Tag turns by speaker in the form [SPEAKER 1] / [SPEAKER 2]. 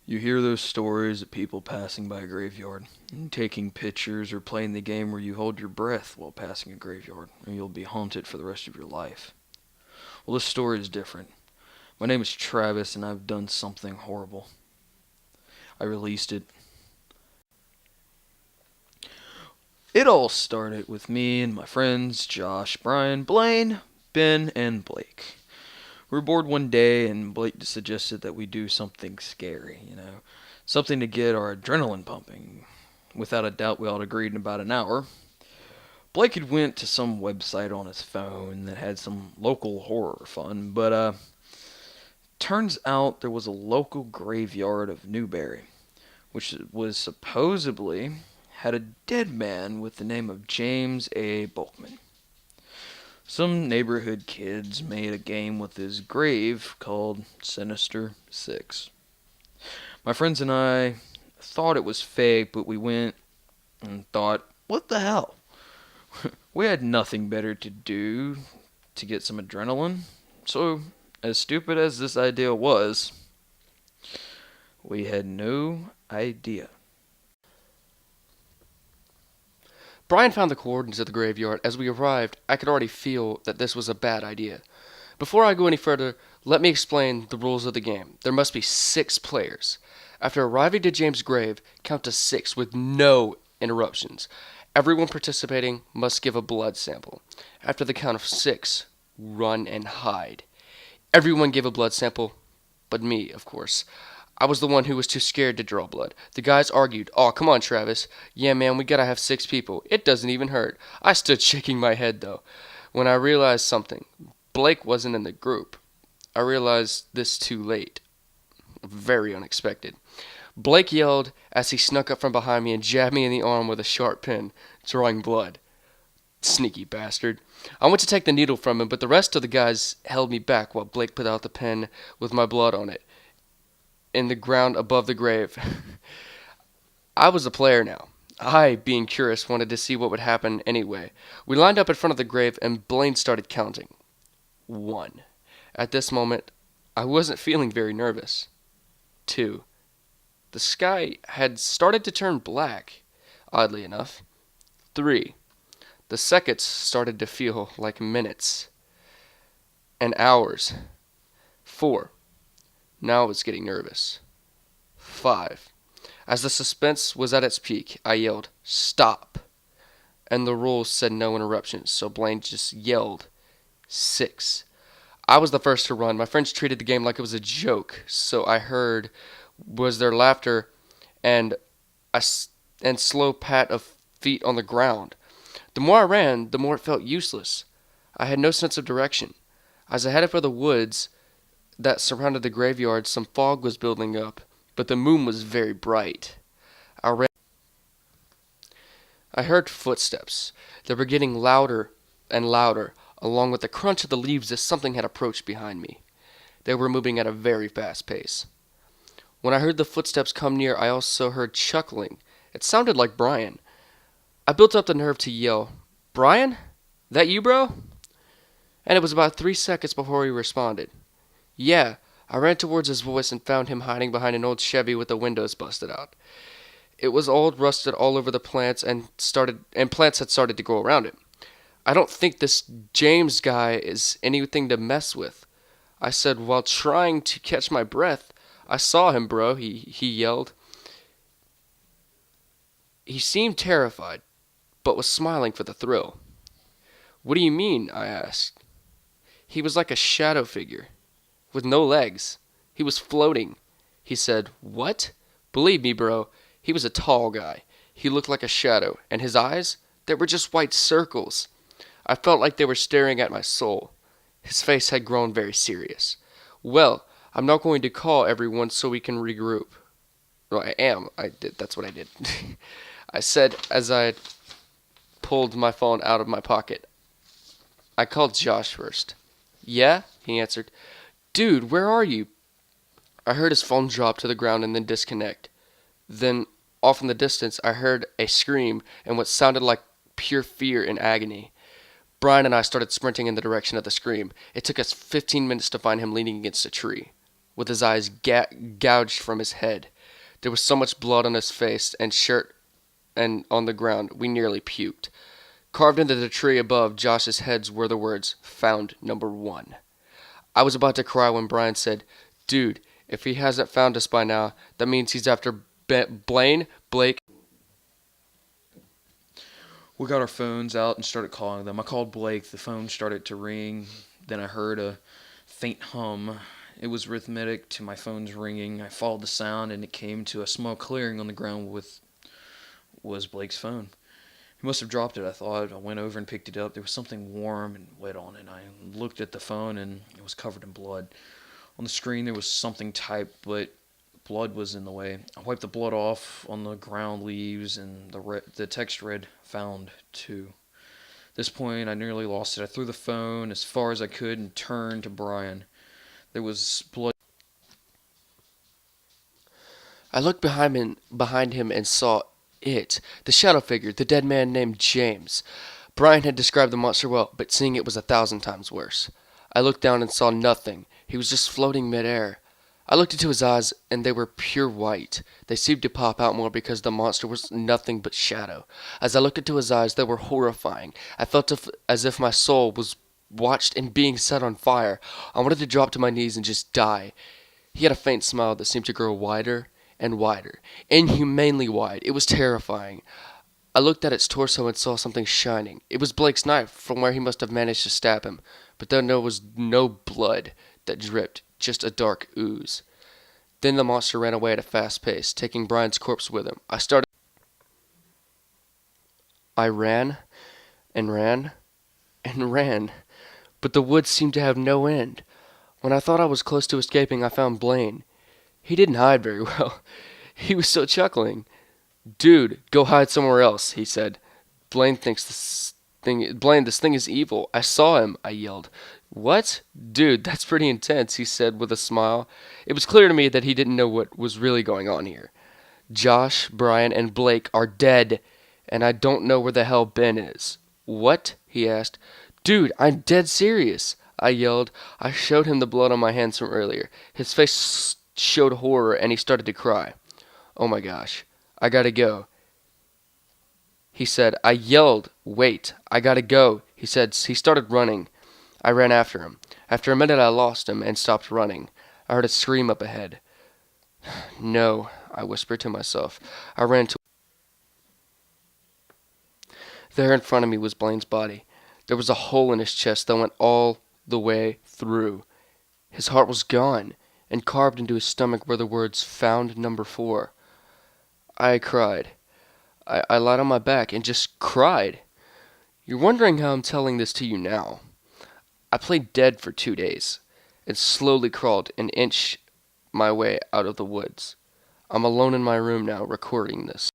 [SPEAKER 1] You hear those stories of people passing by a graveyard, and taking pictures or playing the game where you hold your breath while passing a graveyard, or you'll be haunted for the rest of your life. Well, this story is different. My name is Travis, and I've done something horrible. I released it. It all started with me and my friends Josh, Brian, Blaine, Ben, and Blake. We were bored one day, and Blake suggested that we do something scary. Something to get our adrenaline pumping. Without a doubt, we all agreed in about an hour. Blake had went to some website on his phone that had some local horror fun, but turns out there was a local graveyard of Newberry, which was supposedly had a dead man with the name of James A. Bulkman. Some neighborhood kids made a game with his grave called Sinister 6. My friends and I thought it was fake, but we went and thought, what the hell? We had nothing better to do to get some adrenaline. So, as stupid as this idea was, we had no idea.
[SPEAKER 2] Brian found the coordinates of the graveyard. As we arrived, I could already feel that this was a bad idea. Before I go any further, let me explain the rules of the game. There must be 6 players. After arriving to James' grave, count to 6 with no interruptions. Everyone participating must give a blood sample. After the count of 6, run and hide. Everyone gave a blood sample, but me, of course. I was the one who was too scared to draw blood. The guys argued, "Aw, come on, Travis. Yeah, man, we gotta have 6 people. It doesn't even hurt." I stood shaking my head, though, when I realized something. Blake wasn't in the group. I realized this too late. Very unexpected. Blake yelled as he snuck up from behind me and jabbed me in the arm with a sharp pen, drawing blood. Sneaky bastard. I went to take the needle from him, but the rest of the guys held me back while Blake put out the pen with my blood on it in the ground above the grave. I was a player now. I, being curious, wanted to see what would happen anyway. We lined up in front of the grave, and Blaine started counting. 1. At this moment, I wasn't feeling very nervous. 2. The sky had started to turn black, oddly enough. 3. The seconds started to feel like minutes and hours. 4. Now I was getting nervous. 5. As the suspense was at its peak, I yelled, "Stop!" And the rules said no interruptions, so Blaine just yelled, 6. I was the first to run. My friends treated the game like it was a joke, so I heard was their laughter and and slow pat of feet on the ground. The more I ran, the more it felt useless. I had no sense of direction. As I headed for the woods that surrounded the graveyard, some fog was building up, but the moon was very bright. I ran. I heard footsteps. They were getting louder and louder, along with the crunch of the leaves as something had approached behind me. They were moving at a very fast pace. When I heard the footsteps come near, I also heard chuckling. It sounded like Brian. I built up the nerve to yell, "Brian? That you, bro?" And it was about 3 seconds before he responded. "Yeah." I ran towards his voice and found him hiding behind an old Chevy with the windows busted out. It was old, rusted all over the plants, and plants had started to grow around it. "I don't think this James guy is anything to mess with," I said while trying to catch my breath. "I saw him, bro," he yelled. He seemed terrified, but was smiling for the thrill. "What do you mean?" I asked. "He was like a shadow figure, with no legs. He was floating," he said. "What?" "Believe me, bro, he was a tall guy. He looked like a shadow, and his eyes, they were just white circles. I felt like they were staring at my soul." His face had grown very serious. "Well, I'm not going to call everyone so we can regroup." "Well, I am. I did. That's what I did." I said as I pulled my phone out of my pocket. I called Josh first. "Yeah?" he answered. "Dude, where are you?" I heard his phone drop to the ground and then disconnect. Then, off in the distance, I heard a scream and what sounded like pure fear and agony. Brian and I started sprinting in the direction of the scream. It took us 15 minutes to find him leaning against a tree, with his eyes gouged from his head. There was so much blood on his face and shirt and on the ground, we nearly puked. Carved into the tree above Josh's heads were the words, "Found number one." I was about to cry when Brian said, "Dude, if he hasn't found us by now, that means he's after Blaine, Blake."
[SPEAKER 1] We got our phones out and started calling them. I called Blake. The phone started to ring. Then I heard a faint hum. It was rhythmic to my phone's ringing. I followed the sound and it came to a small clearing on the ground with was Blake's phone. He must have dropped it, I thought. I went over and picked it up. There was something warm and wet on it. I looked at the phone and it was covered in blood. On the screen there was something typed, but blood was in the way. I wiped the blood off on the ground leaves and the text read, "Found two." At this point I nearly lost it. I threw the phone as far as I could and turned to Brian. There was blood.
[SPEAKER 2] I looked behind him and saw it, the shadow figure, the dead man named James. Brian had described the monster well, but seeing it was 1,000 times worse. I looked down and saw nothing. He was just floating midair. I looked into his eyes, and they were pure white. They seemed to pop out more because the monster was nothing but shadow. As I looked into his eyes, they were horrifying. I felt as if my soul was watched and being set on fire. I wanted to drop to my knees and just die. He had a faint smile that seemed to grow wider and wider, inhumanely wide. It was terrifying. I looked at its torso and saw something shining. It was Blake's knife, from where he must have managed to stab him. But then there was no blood that dripped, just a dark ooze. Then the monster ran away at a fast pace, taking Brian's corpse with him. I ran and ran and ran, but the woods seemed to have no end. When I thought I was close to escaping, I found Blaine. He didn't hide very well. He was still chuckling. "Dude, go hide somewhere else," he said. Blaine, this thing is evil. I saw him," I yelled. "What? Dude, that's pretty intense," he said with a smile. It was clear to me that he didn't know what was really going on here. "Josh, Brian, and Blake are dead, and I don't know where the hell Ben is." "What?" he asked. "Dude, I'm dead serious," I yelled. I showed him the blood on my hands from earlier. His face showed horror, and he started to cry. "Oh my gosh, I gotta go," he said. I yelled, "Wait, I gotta go," he said. He started running. I ran after him. After a minute I lost him and stopped running. I heard a scream up ahead. "No," I whispered to myself. I ran to There in front of me was Blaine's body. There was a hole in his chest that went all the way through. His heart was gone, and carved into his stomach were the words, "Found number 4." I cried. I lied on my back and just cried. You're wondering how I'm telling this to you now. I played dead for 2 days and slowly crawled an inch my way out of the woods. I'm alone in my room now recording this.